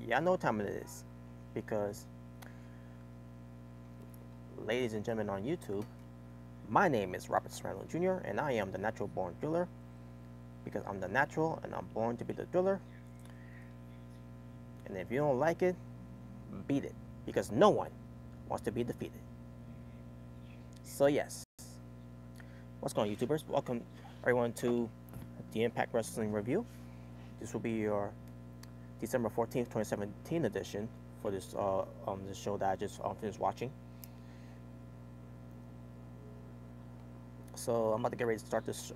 Y'all know what time it is, because, ladies and gentlemen on YouTube, my name is Robert Serrano Jr., and I am the natural born driller, because I'm the natural and I'm born to be the driller. And if you don't like it, beat it, because no one wants to be defeated. So yes, what's going on, YouTubers? Welcome everyone to the Impact Wrestling Review. This will be your December 14th, 2017 edition for this this show that I just finished watching. So I'm about to get ready to start this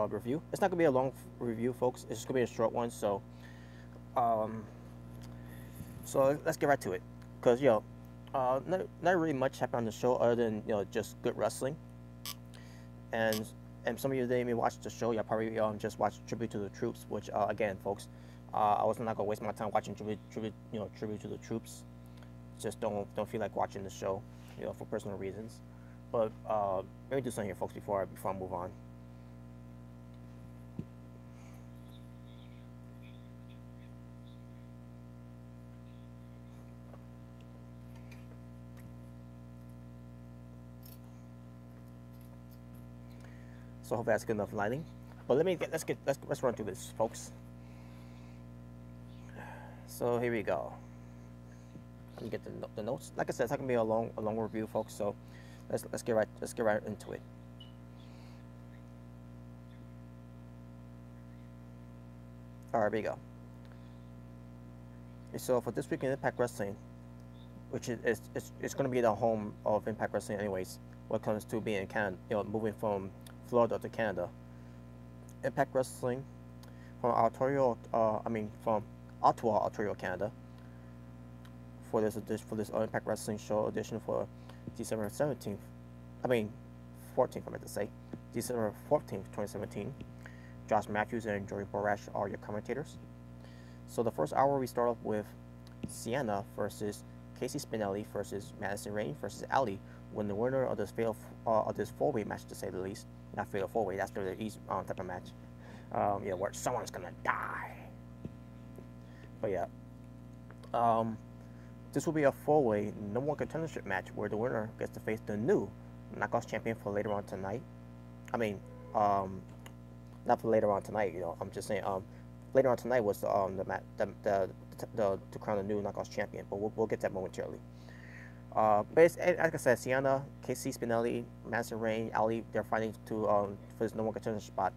review. It's not gonna be a long review, folks. It's just gonna be a short one. So let's get right to it. Cause not really much happened on the show other than just good wrestling. And some of you didn't even watch the show. You probably just watched Tribute to the Troops, which again, folks, I was not gonna waste my time watching tribute to the Troops. Just don't feel like watching the show, for personal reasons. But let me do something here, folks, before I move on. So hopefully that's good enough lighting. But let's run through this, folks. So here we go. Let me get the notes. Like I said, it's not gonna be a long review, folks. So let's get right into it. All right, here we go. So for this week in Impact Wrestling, which it's going to be the home of Impact Wrestling, anyways. When it comes to being in Canada, moving from Florida to Canada, Impact Wrestling from Ottawa, Ontario, Canada, for this Impact Wrestling show edition for December 14th, I meant to say, December 14th, 2017. Josh Matthews and Joey Borash are your commentators. So the first hour we start off with Sienna versus Casey Spinelli versus Madison Rayne versus Ali. When the winner of this four-way match, to say the least, not fatal four-way, that's the easy type of match, where someone's gonna die. But yeah, this will be a four-way number one contendership match where the winner gets to face the new Knockouts champion for later on tonight. Not for later on tonight. I'm just saying. Later on tonight was to crown the new Knockouts champion, but we'll get that momentarily. But like I said, Sienna, Casey Spinelli, Madison Rayne, Ali, they're fighting for this number one contender spot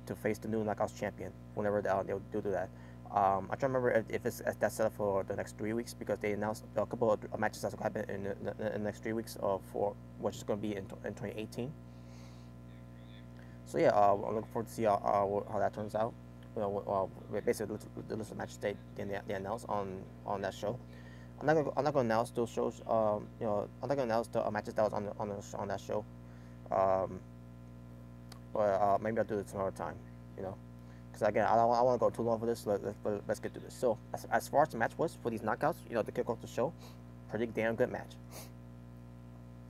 to face the new Knockouts champion whenever they'll do that. I'm trying to remember if that's set up for the next 3 weeks, because they announced a couple of matches that's going to happen in the next 3 weeks for which is going to be in 2018. So yeah, I'm looking forward to see how that turns out. Basically the list of matches they announced on that show. I'm not gonna announce those shows. I'm not gonna announce the matches that was on that show. But maybe I'll do this another time. Because again, I don't want to go too long for this. Let's get to this. So as far as the match was for these knockouts, to kick off the show, pretty damn good match.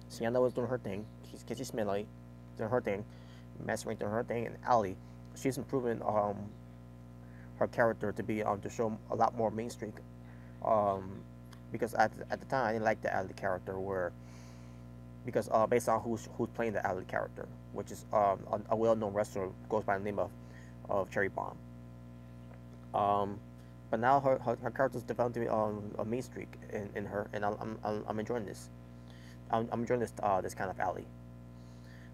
Sienna was doing her thing. Casey Spinelli doing her thing. Madison Rayne doing her thing, and Ali, she's improving her character to be to show a lot more mainstream. Because at the time I didn't like the Ali character, because based on who's playing the Ali character, which is a well-known wrestler, goes by the name of Cherry Bomb. But now her character's developed to be a mean streak in her, and I'm enjoying this. I'm enjoying this kind of Ali.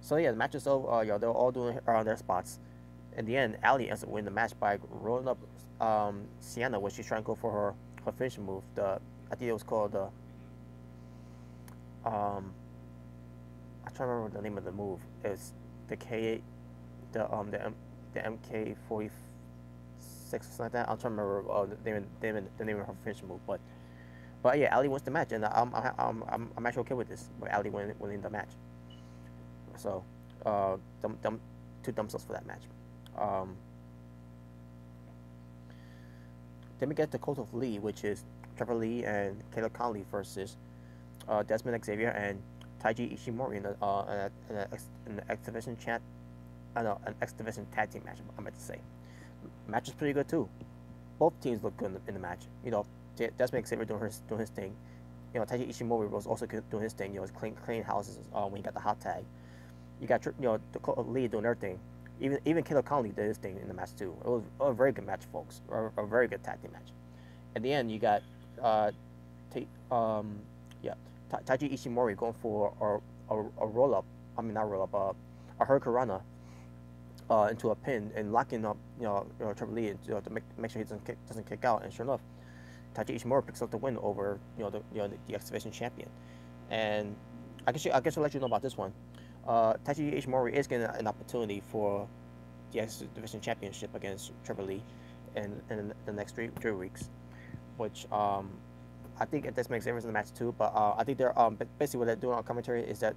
So yeah, the match is over. They're all doing their spots. In the end, Ali ends up winning the match by rolling up Sienna when she's trying to go for her finishing move. I think it was called the I'm trying to remember the name of the move. It's the MK46 or something like that. I'm trying to remember the name of her finishing move. But yeah, Ali wins the match, and I'm actually okay with this. With Ali winning the match. So, two thumbs ups for that match. Then we get the Cult of Lee, which is Trevor Lee and Caleb Conley versus Desmond Xavier and Taiji Ishimori in an X Division an X Division tag team match. I meant to say, match is pretty good too. both teams look good in the match. You know, Desmond Xavier doing his thing. You know, Taiji Ishimori was also doing his thing. You know, cleaning houses when he got the hot tag. You got Lee doing their thing. Even Caleb Conley did his thing in the match too. It was a very good match, folks. A very good tag team match. At the end, you got Taiji Ishimori going for a roll up. I mean, not roll up. A hurricanrana into a pin and locking up Triple Lee to make sure he doesn't kick out. And sure enough, Taiji Ishimori picks up the win over the X Division champion. And I guess I'll let you know about this one. Taiji Ishimori is getting an opportunity for the X Division championship against Triple Lee in the next three weeks, which I think this makes difference in the match too. But I think they're basically what they're doing on commentary is that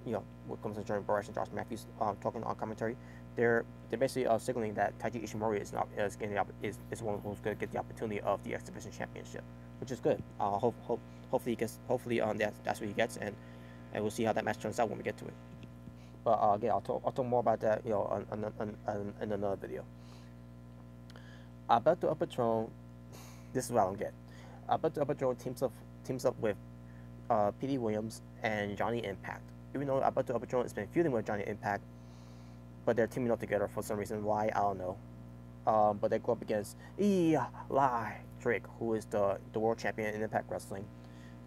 what comes to Jordan Borash and Josh Matthews talking on commentary, they're basically signaling that Taiji Ishimori is one who's going to get the opportunity of the X Division championship, which is good. Hopefully that's what he gets, and we'll see how that match turns out when we get to it. But again, I'll talk more about that in another video. Alberto El Patron, this is what I don't get. Alberto El Patron teams up with P.D. Williams and Johnny Impact. Even though Alberto El Patron has been feuding with Johnny Impact, but they're teaming up together for some reason. Why, I don't know. But they go up against Eli Drake, who is the world champion in Impact Wrestling,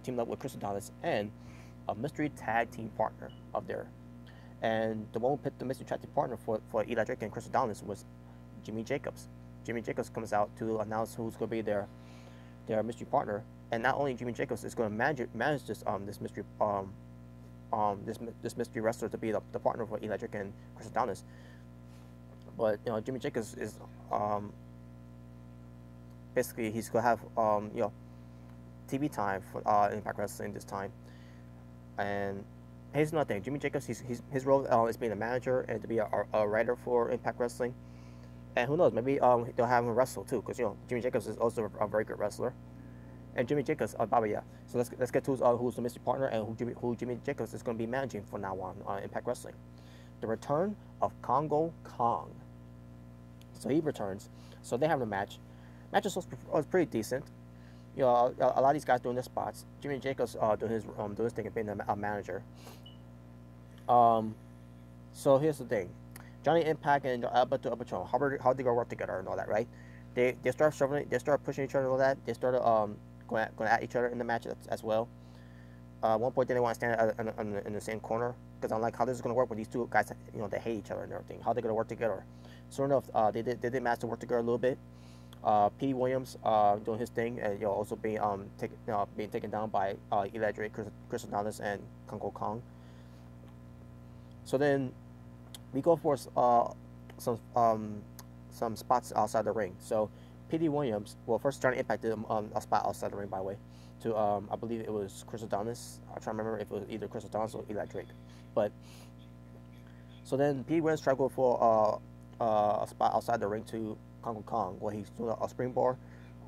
teamed up with Chris Adonis and a mystery tag team partner of theirs. And the one who picked the mystery tag team partner for Eli Drake and Chris Adonis was Jimmy Jacobs. Jimmy Jacobs comes out to announce who's going to be their mystery partner, and not only Jimmy Jacobs is going to manage this this mystery wrestler to be the partner for Eli Drake and Chris Adonis, but Jimmy Jacobs is basically he's going to have TV time for Impact Wrestling this time. And here's another thing: Jimmy Jacobs, his role is being a manager and to be a writer for Impact Wrestling. And who knows, maybe they'll have him wrestle too, because Jimmy Jacobs is also a very good wrestler. And Jimmy Jacobs, yeah. So let's get to who's the mystery partner and who Jimmy Jacobs is going to be managing from now on Impact Wrestling. The return of Congo Kong. So he returns. So they have a match. Match was pretty decent. A lot of these guys doing their spots. Jimmy Jacobs doing his thing and being a manager. So here's the thing. Johnny Impact and Alberto El Patron, how they gonna work together and all that, right? They start pushing each other and all that. They started going at each other in the match as well. At one point, they didn't want to stand in the same corner because I'm like, how this is gonna work when these two guys, they hate each other and everything. How they gonna work together? Sure enough, they did manage to work together a little bit. P. Williams doing his thing, and also being taken down by Eli Drake, Chris Adonis, and Congo Kong. So then we go for some spots outside the ring. So P.D. Williams, well, first Johnny Impact did a spot outside the ring, by the way, to I believe it was Chris Adonis. I'm trying to remember if it was either Chris Adonis or Eli Drake. But so then P.D. Williams tried to go for a spot outside the ring to Congo Kong, where he's doing a springboard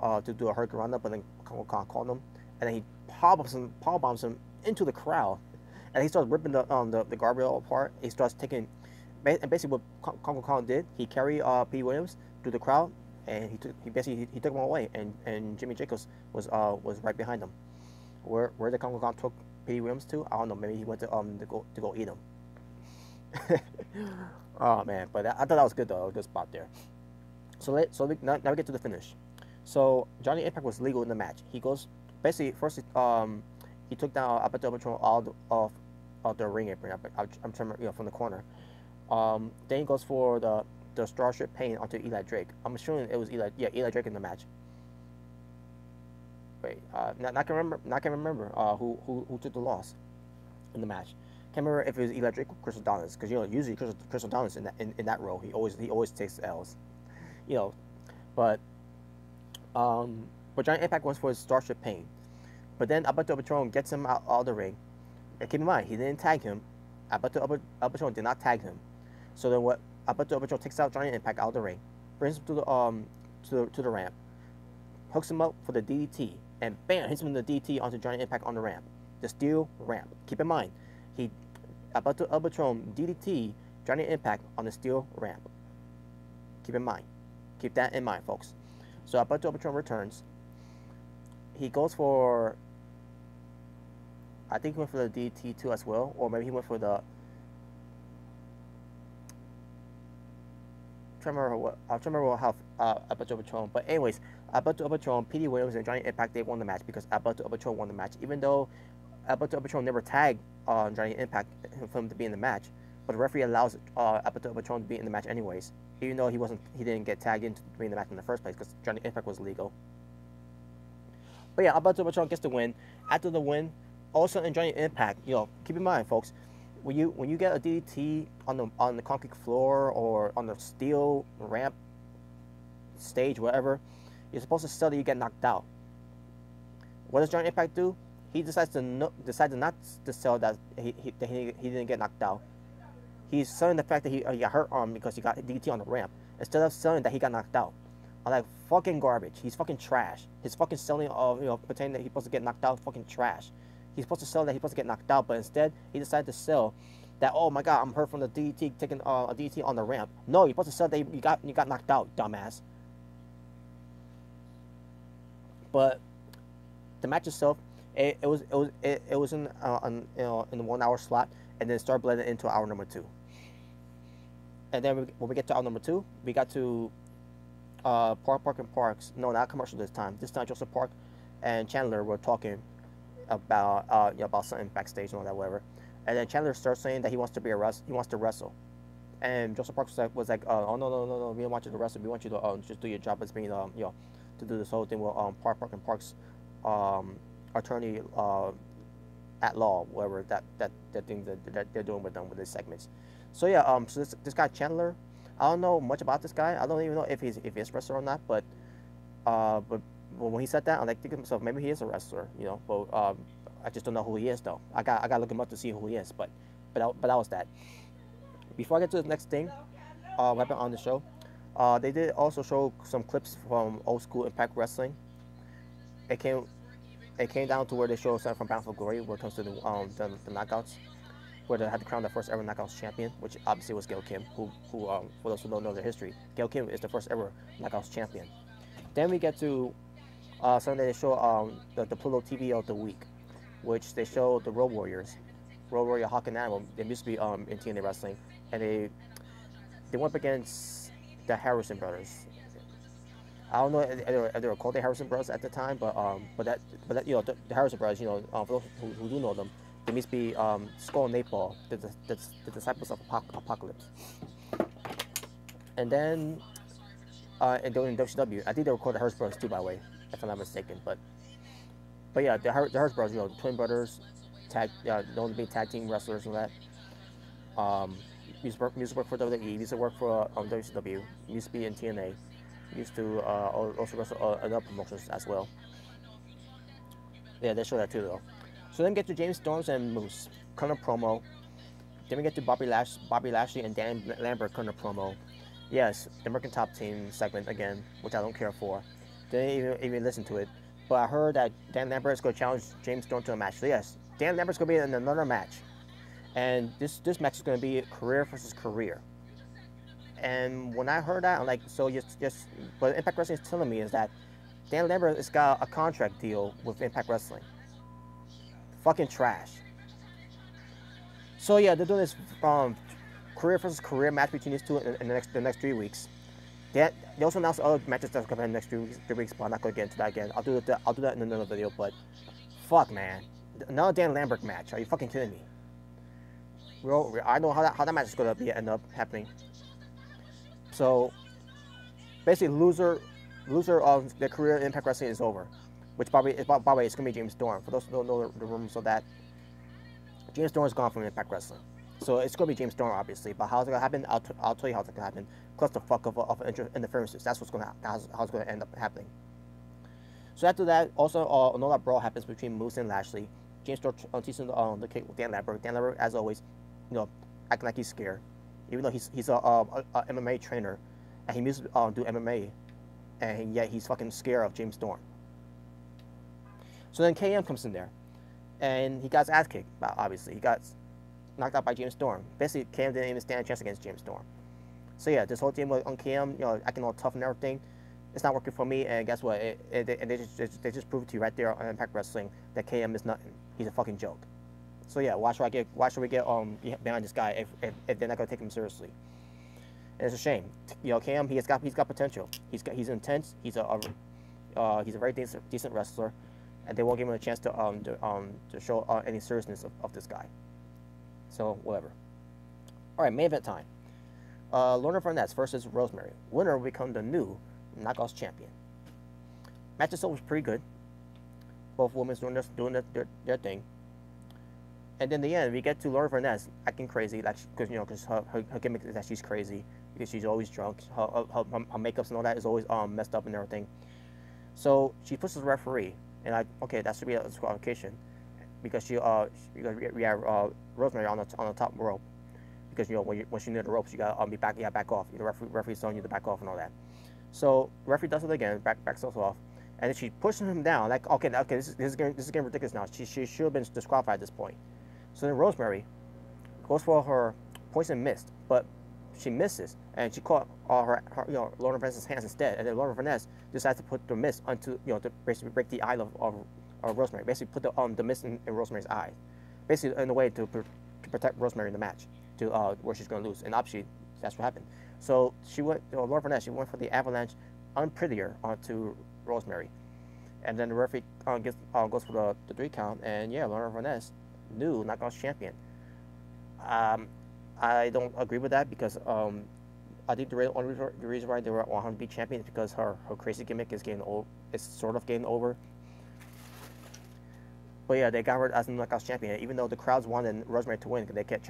to do a hurricanrana, but then Congo Kong called him, and then he power bombs him into the crowd, and he starts ripping the guardrail apart. He starts taking. And basically, what Congo Kong did, he carried P. Williams through the crowd, and he took him away, and Jimmy Jacobs was right behind him. Where the Congo Kong took P. Williams to, I don't know. Maybe he went to go eat him. Oh man, but I thought that was good though. A good spot there. So now we get to the finish. So Johnny Impact was legal in the match. He goes basically first he took down Alberto El Patron all of the ring apron. I'm trying to from the corner. Then he goes for the Starship Pain onto Eli Drake. I'm assuming it was Eli Drake in the match. Wait, not can remember who took the loss in the match. Can't remember if it was Eli Drake or Chris Adonis, because usually Chris Adonis in that role he always takes L's, but Johnny Impact went for his Starship Pain, but then Alberto El Patron gets him out of the ring. And keep in mind, he didn't tag him. Alberto El Patron did not tag him. So then what? Alberto El Patron takes out Johnny Impact out of the ring, brings him to the ramp, hooks him up for the DDT, and bam, hits him with the DDT onto Johnny Impact on the ramp, the steel ramp. Keep in mind, Alberto El Patron DDT Johnny Impact on the steel ramp. Keep that in mind, folks. So Alberto Overtron returns. He goes for, I think he went for the DT too as well, or maybe he went for the. I'm trying to remember how Alberto Overtron. But anyways, Alberto Overtron, Petey Williams, and Johnny Impact, they won the match because Alberto Overtron won the match, even though Alberto Overtron never tagged Johnny Impact for him to be in the match. But the referee allows Alberto Overtron to be in the match anyways, even though he didn't get tagged into being in the match in the first place because Johnny Impact was legal. But yeah, Alberto Overtron gets the win. After the win, all of a sudden Johnny Impact, keep in mind, folks, when you get a DDT on the concrete floor or on the steel ramp, stage, whatever, you're supposed to sell that you get knocked out. What does Johnny Impact do? He decides not to sell that he didn't get knocked out. He's selling the fact that he got hurt on because he got DDT on the ramp instead of selling that he got knocked out. I'm like, fucking garbage. He's fucking trash. His fucking selling of pretending that he's supposed to get knocked out, fucking trash. He's supposed to sell that he's supposed to get knocked out, but instead he decided to sell that, oh my god, I'm hurt from the DDT, taking a DDT on the ramp. No, you're supposed to sell that you got knocked out, dumbass. But the match itself, it was in the 1 hour slot, and then started blending into hour number 2. And then when we get to hour number 2, we got to Park and Parks. No, not commercial this time. This time Joseph Park and Chandler were talking about something backstage and all that, whatever. And then Chandler starts saying that he wants to wrestle. And Joseph Park was like, oh no, we don't want you to wrestle. We want you to just do your job as being to do this whole thing with Park and Park's attorney at law, whatever that thing that they're doing with them with these segments. So yeah, so this guy Chandler, I don't know much about this guy. I don't even know if he's a wrestler or not. But when he said that, I'm like thinking to myself, maybe he is a wrestler, But I just don't know who he is though. I got to look him up to see who he is. But that was that. Before I get to the next thing, what happened on the show, they did also show some clips from old school Impact Wrestling. It came down to where they showed something from Bound for Glory when it comes to the knockouts, where they had to crown the first ever Knockouts champion, which obviously was Gail Kim, who for those who don't know their history, Gail Kim is the first ever Knockouts champion. Then we get to something they show the Pluto TV of the week, which they show the Road Warriors, Road Warrior Hawk and Animal. They used to be in TNA Wrestling, and they went up against the Harrison brothers. I don't know if they were called the Harrison brothers at the time, but that the Harrison brothers, for those who do know them, they must be Skull and Napalm, the disciples of Apocalypse. And then in WCW, I think they were called the Harrison brothers too, by the way, if I'm not mistaken. But yeah, the Harrison brothers, the twin brothers, known to be tag team wrestlers and that. Used to work for WWE, used to work for WCW, used to be in TNA. Used to also wrestle other promotions as well. Yeah, they show that too though. So then we get to James Storms and Moose, kind of promo. Then we get to Bobby Lashley and Dan Lambert, kind of promo. Yes, the American Top Team segment again, which I don't care for. Didn't even listen to it. But I heard that Dan Lambert is going to challenge James Storm to a match. So yes, Dan Lambert's going to be in another match. And this match is going to be career versus career. And when I heard that, I'm like, so what Impact Wrestling is telling me is that Dan Lambert has got a contract deal with Impact Wrestling. Fucking trash. So yeah, they're doing this career versus career match between these two in the next 3 weeks. They also announced other matches that's coming in the next 3 weeks, but I'm not going to get into that again. I'll do that in another video. But fuck, man, another Dan Lambert match? Are you fucking kidding me? I know how that match is going to end up happening. So basically, loser of their career in Impact Wrestling is over, which probably it's going to be James Storm. For those who don't know the rumors of that, James Storm is gone from Impact Wrestling, so it's going to be James Storm, obviously. But how's it going to happen? I'll tell you how it's going to happen. Clusterfuck of interferences. That's how it's going to end up happening. So after that, also another brawl happens between Moose and Lashley. James Storm teasing the kick with Dan Lambert. Dan Lambert, as always, acting like he's scared. Even though he's a MMA trainer, and he used to do MMA, and yet he's fucking scared of James Storm. So then KM comes in there, and he got his ass kicked. Obviously, he got knocked out by James Storm. Basically, KM didn't even stand a chance against James Storm. So yeah, this whole team was on KM, acting all tough and everything. it's not working for me. And guess what? And they just proved to you right there on Impact Wrestling that KM is nothing. He's a fucking joke. So yeah, why should we get behind this guy if they're not gonna take him seriously? And it's a shame. KM, he's got potential. He's intense. He's a very decent wrestler, and they won't give him a chance to show any seriousness of this guy. So whatever. All right, main event time. Lorna Vernez versus Rosemary. Winner will become the new Knockouts champion. Match itself was pretty good. Both women doing their thing. And then in the end, we get to Lorna Vernez acting crazy, like because her gimmick is that she's crazy because she's always drunk. Her makeups and all that is always messed up and everything. So she pushes the referee, and okay, that should be a disqualification because we have Rosemary on the top rope. Because when she's near the ropes, you gotta back off. The referee's telling you to back off and all that. So referee does it again, backs us off, and then she pushes him down. Like okay, this is getting ridiculous now. She should have been disqualified at this point. So then Rosemary goes for her poison mist, but she misses, and she caught her Lorna Vernez's hands instead. And then Lorna Vernez decides to put the mist onto to basically break the eye of Rosemary. Basically put the mist in Rosemary's eye, basically in a way to protect Rosemary in the match. To where she's going to lose, and obviously that's what happened. So Lorna Vernez, she went for the avalanche unprettier onto Rosemary, and then the referee goes for the 3 count, and yeah, Lorna Vernez, new Knockouts champion. I don't agree with that because I think the reason why they were 100 be champion is because her crazy gimmick is sort of getting over. But yeah, they got her as a Knockouts champion, even though the crowds wanted Rosemary to win, because they kept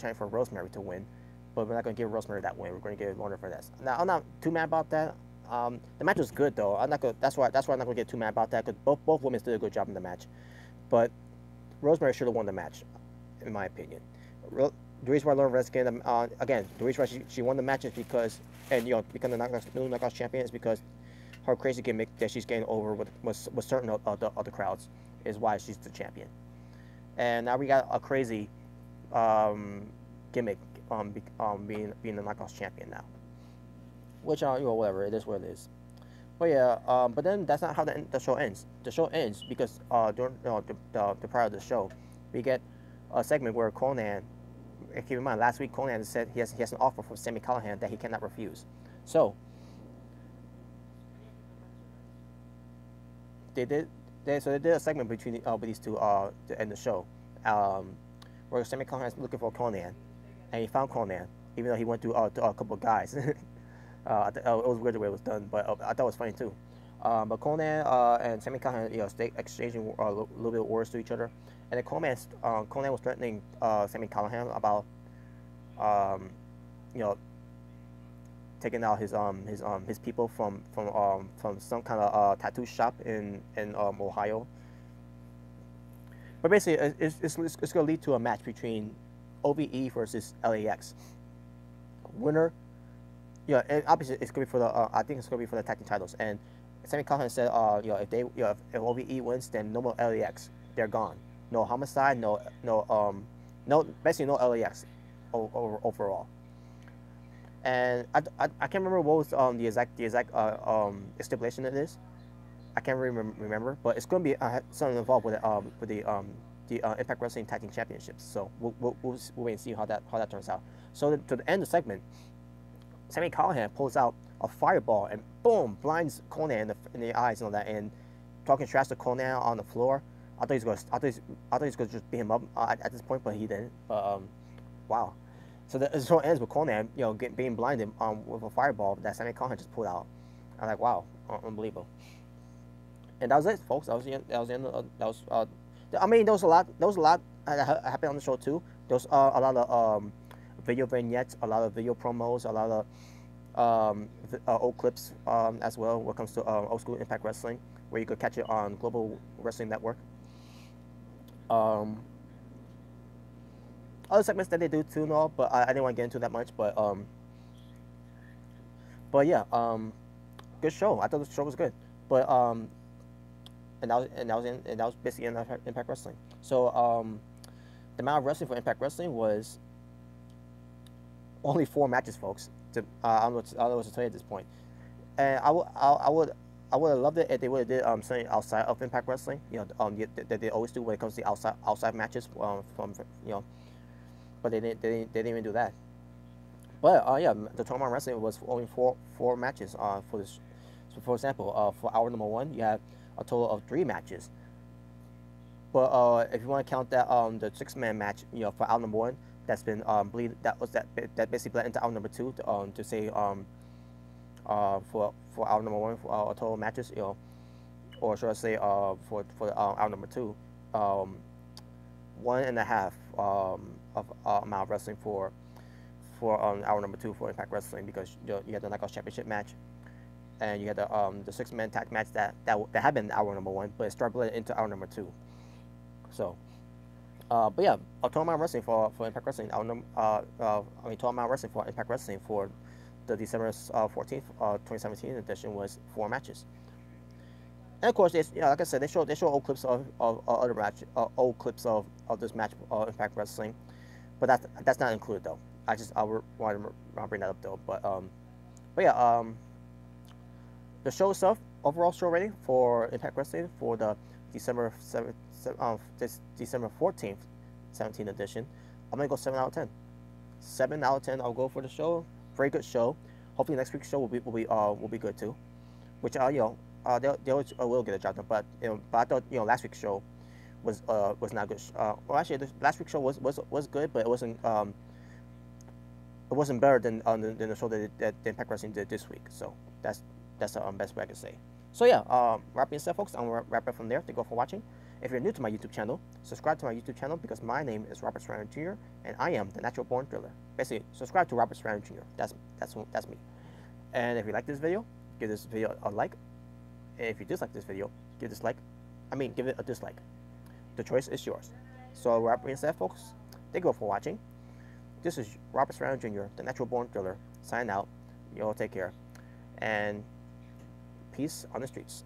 trying for Rosemary to win. But we're not going to give Rosemary that win. We're going to give Lorna for this. Now, I'm not too mad about that. The match was good though. That's why I'm not going to get too mad about that, because both women did a good job in the match. But Rosemary should have won the match, in my opinion. The reason why Lorna again, the reason why she won the match is because, and become the new Knockouts champion is because her crazy gimmick that she's getting over with certain of the crowds is why she's the champion. And now we got a crazy gimmick being the Knockouts champion now, which whatever, it is what it is. But yeah, but then that's not how the show ends. The show ends because during the prior of the show, we get a segment where Conan, keep in mind last week Conan said he has an offer from Sami Callihan that he cannot refuse. So they did a segment between these two to end the show, where Sami Callihan is looking for Conan, and he found Conan, even though he went through a couple of guys. It was weird the way it was done, but I thought it was funny too. But Conan and Sami Callihan, stay exchanging a little bit of words to each other, and then Conan was threatening Sami Callihan about taking out his people from some kind of tattoo shop in Ohio. But basically, it's going to lead to a match between OVE versus LAX. Winner, and obviously it's going to be for the I think it's going to be for the tag team titles. And Sami Callihan said, if OVE wins, then no more LAX. They're gone. No Homicide, basically no LAX overall. And I can't remember what was the exact stipulation it is. I can't really remember, but it's going to be something involved with the Impact Wrestling Tag Team Championships. So we'll wait and see how that turns out. So to the end of the segment, Sami Callihan pulls out a fireball and boom, blinds Conan in the eyes and all that, and talking trash to Conan on the floor. I thought he was going to just beat him up at this point, but he didn't. Wow. So the show ends with Conan, being blinded with a fireball that Sami Callihan just pulled out. I'm like, wow, unbelievable. And that was it, folks. That was the end. I mean, there was a lot that happened on the show too. There was a lot of video vignettes, a lot of video promos, a lot of old clips as well when it comes to old school Impact Wrestling, where you could catch it on Global Wrestling Network. Other segments that they do too and all, but I didn't want to get into that much. But yeah, good show. I thought the show was good. But and that was basically Impact Wrestling. So the amount of wrestling for Impact Wrestling was only 4 matches, folks. I don't know what to tell you at this point. And I would have loved it if they would have did something outside of Impact Wrestling. That they always do when it comes to outside matches. From but they didn't even do that. But yeah, the tournament wrestling was only four matches. For this, so for example, for hour number one, you have a total of 3 matches. But if you want to count that the 6-man match, for hour number one, that's been that basically bled into hour number two to say for hour number one for total matches, or should I say for hour number two, 1.5 of amount of wrestling for hour number two for Impact Wrestling, because you had the Knockouts Championship match, and you had the 6-man tag match that had been hour number one, but it started bleeding into hour number two. So, but yeah, a total amount of wrestling for Impact Wrestling. Total amount of wrestling for Impact Wrestling for the December 14th, 2017 edition was 4 matches. And of course, like I said, they show old clips of other match, old clips of this match, Impact Wrestling, but that's not included though. I wanted to bring that up though. But yeah, the show itself, overall show rating for Impact Wrestling for the December 14th, 17 edition, I'm gonna go 7 out of 10. 7 out of 10. I'll go for the show. Very good show. Hopefully next week's show will be good too. Which they always will get a job done. But I thought last week's show was not good. Well, actually, last week's show was good, but it wasn't better than the show that Impact Wrestling did this week. So that's the best way I can say. So yeah, wrapping this up, folks. I'm gonna wrap it from there. Thank you all for watching. If you're new to my YouTube channel, subscribe to my YouTube channel, because my name is Robert Serrano Jr. and I am the Natural Born Thriller. Basically, subscribe to Robert Serrano Jr. That's me. And if you like this video, give this video a like. And if you dislike this video, give it a dislike. The choice is yours. So wrapping this up, folks. Thank you all for watching. This is Robert Serrano Jr., the Natural Born Thriller. Sign out. You all take care. And peace on the streets.